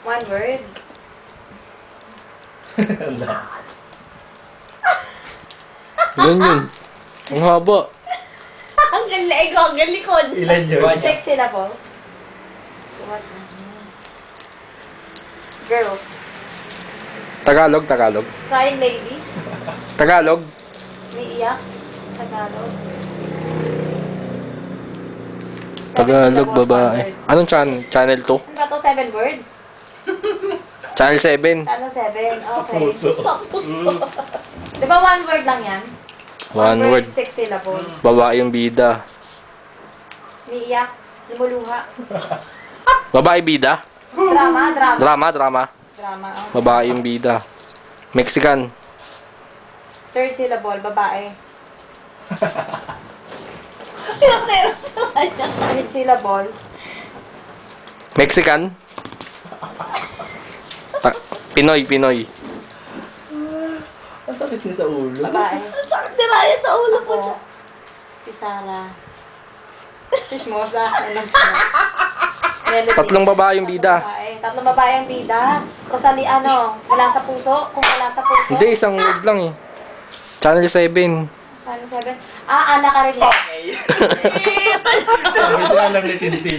One word. Ilan yun? Ang haba. Ang galing ko, ang galikod. Ilan yun? 6 syllables. What? Girls. Tagalog, Tagalog. Crying ladies. Tagalog. May iyak. Tagalog. Tagalog, babae. Anong channel to? Ano ba to? 7 words? Channel 7. Channel 7. Okay. Puso. Di ba one word lang yan? One word. 6 syllables. Babae yung bida. May iyak. Lumuluha. Babae bida? Drama. Drama. Drama. Okay. Babae yung bida. Mexican. 3rd syllable. Babae. Pinaknero sa kanya. 3rd syllable. Mexican. Pinoy. Ang sakit siya sa ulo. Babae. Ang sakit nila yan sa ulo ko. Ako. Si Sarah. Chismosa. Walang chismosa. Melody. Tatlong babae yung bida. Tatlong babae ang bida. Rosalie, wala sa puso? Kung wala sa puso. Hindi, isang word lang eh. Channel 7. Channel 7. Ana Karenina. Ang gusto nga lang ni Tintin.